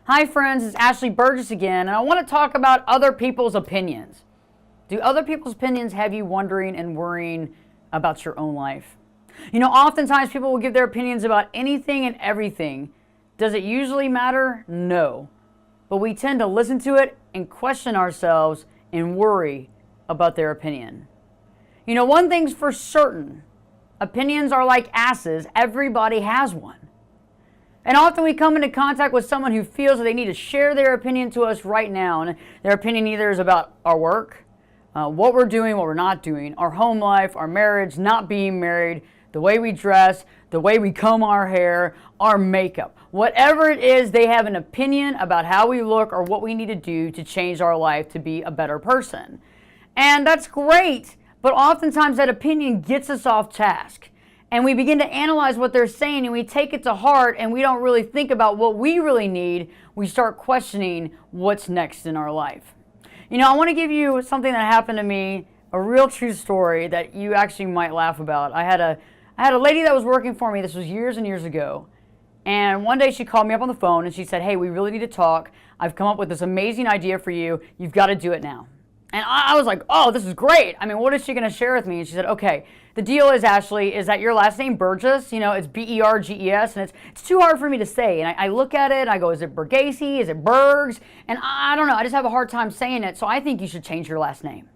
Hi friends, it's Ashley Berges again, and I want to talk about other people's opinions. Do other people's opinions have you wondering and worrying about your own life? Oftentimes people will give their opinions about anything and everything. Does it usually matter? No. But we tend to listen to it and question ourselves and worry about their opinion. One thing's for certain. Opinions are like asses. Everybody has one. And often we come into contact with someone who feels that they need to share their opinion to us right now. And their opinion either is about our work, what we're doing, what we're not doing, our home life, our marriage, not being married, the way we dress, the way we comb our hair, our makeup. Whatever it is, they have an opinion about how we look or what we need to do to change our life to be a better person. And that's great, but oftentimes that opinion gets us off task. And we begin to analyze what they're saying and we take it to heart and we don't really think about what we really need. We start questioning what's next in our life. I want to give you something that happened to me, a real true story that you actually might laugh about. I had a lady that was working for me. This was years and years ago. And one day she called me up on the phone and she said, "Hey, we really need to talk. I've come up with this amazing idea for you. You've got to do it now." And I was like, "Oh, this is great. What is she going to share with me?" And she said, "Okay, the deal is, Ashley, is that your last name, Berges, it's Berges, and it's too hard for me to say." And I look at it, and I go, "Is it Berges? Is it Bergs?" And I don't know. I just have a hard time saying it, so I think you should change your last name.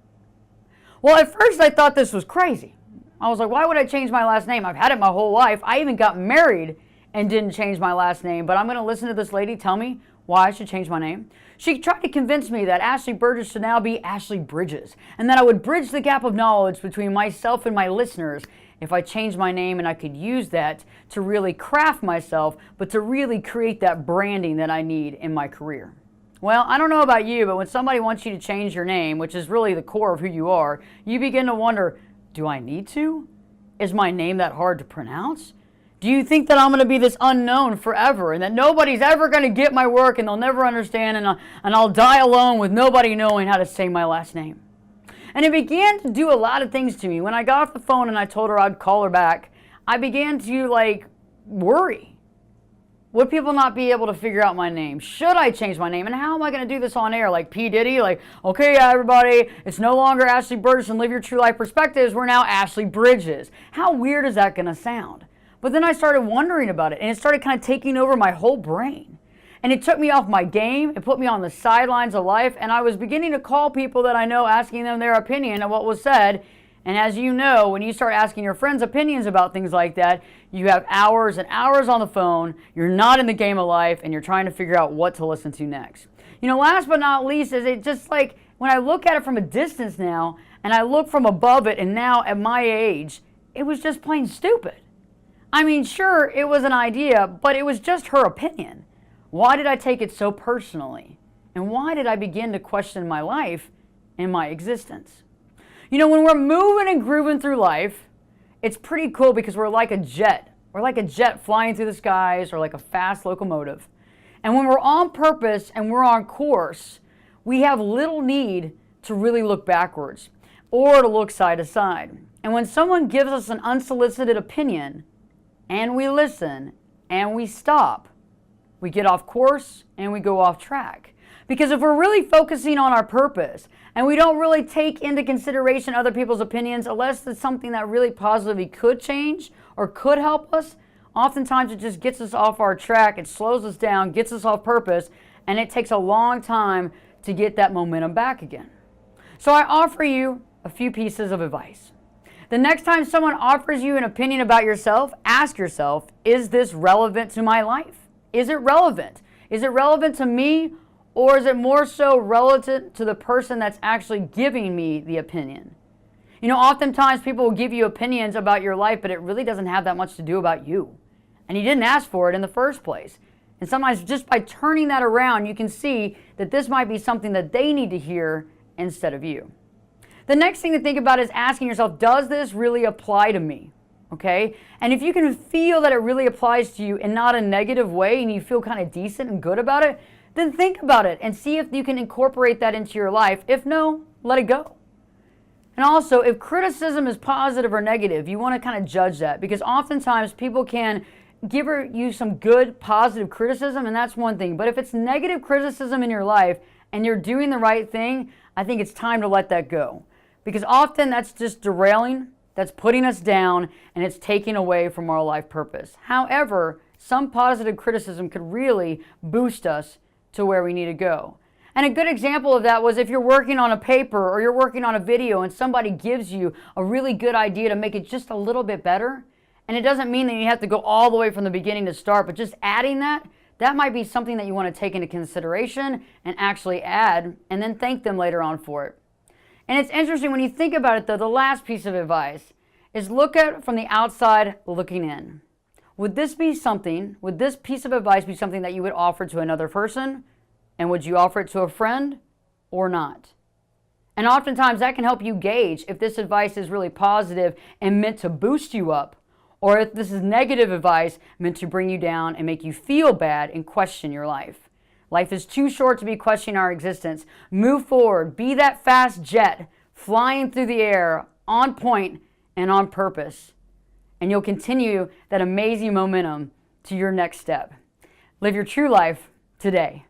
Well, at first, I thought this was crazy. I was like, why would I change my last name? I've had it my whole life. I even got married and didn't change my last name, but I'm going to listen to this lady tell me why I should change my name. She tried to convince me that Ashley Berges should now be Ashley Bridges, and that I would bridge the gap of knowledge between myself and my listeners if I changed my name, and I could use that to really craft myself, but to really create that branding that I need in my career. Well, I don't know about you, but when somebody wants you to change your name, which is really the core of who you are, you begin to wonder, do I need to? Is my name that hard to pronounce? Do you think that I'm going to be this unknown forever and that nobody's ever going to get my work and they'll never understand and I'll die alone with nobody knowing how to say my last name? And it began to do a lot of things to me. When I got off the phone and I told her I'd call her back, I began to worry. Would people not be able to figure out my name? Should I change my name? And how am I going to do this on air? Like P. Diddy? Okay, everybody, it's no longer Ashley Burgess and Live Your True Life Perspectives. We're now Ashley Bridges. How weird is that going to sound? But then I started wondering about it, and it started kind of taking over my whole brain. And it took me off my game. It put me on the sidelines of life, and I was beginning to call people that I know, asking them their opinion of what was said. And as you know, when you start asking your friends opinions about things like that, you have hours and hours on the phone, you're not in the game of life, and you're trying to figure out what to listen to next. Last but not least, is it just when I look at it from a distance now, and I look from above it, and now at my age, it was just plain stupid. Sure, it was an idea, but it was just her opinion. Why did I take it so personally? And why did I begin to question my life and my existence? When we're moving and grooving through life, it's pretty cool because we're like a jet. We're like a jet flying through the skies or like a fast locomotive. And when we're on purpose and we're on course, we have little need to really look backwards or to look side to side. And when someone gives us an unsolicited opinion, and we listen, and we stop, we get off course, and we go off track. Because if we're really focusing on our purpose, and we don't really take into consideration other people's opinions, unless it's something that really positively could change or could help us, oftentimes it just gets us off our track, it slows us down, gets us off purpose, and it takes a long time to get that momentum back again. So I offer you a few pieces of advice. The next time someone offers you an opinion about yourself, ask yourself, is this relevant to my life? Is it relevant? Is it relevant to me, or is it more so relevant to the person that's actually giving me the opinion? Oftentimes people will give you opinions about your life, but it really doesn't have that much to do about you. And you didn't ask for it in the first place. And sometimes just by turning that around, you can see that this might be something that they need to hear instead of you. The next thing to think about is asking yourself, does this really apply to me? Okay? And if you can feel that it really applies to you in not a negative way and you feel kind of decent and good about it, then think about it and see if you can incorporate that into your life. If no, let it go. And also, if criticism is positive or negative, you want to kind of judge that because oftentimes people can give you some good, positive criticism, and that's one thing. But if it's negative criticism in your life and you're doing the right thing, I think it's time to let that go. Because often that's just derailing, that's putting us down, and it's taking away from our life purpose. However, some positive criticism could really boost us to where we need to go. And a good example of that was if you're working on a paper or you're working on a video and somebody gives you a really good idea to make it just a little bit better. And it doesn't mean that you have to go all the way from the beginning to start, but just adding that might be something that you want to take into consideration and actually add and then thank them later on for it. And it's interesting when you think about it though, the last piece of advice is look at from the outside looking in. Would this piece of advice be something that you would offer to another person? And would you offer it to a friend or not? And oftentimes that can help you gauge if this advice is really positive and meant to boost you up, or if this is negative advice meant to bring you down and make you feel bad and question your life. Life is too short to be questioning our existence. Move forward. Be that fast jet flying through the air, on point and on purpose. And you'll continue that amazing momentum to your next step. Live your true life today.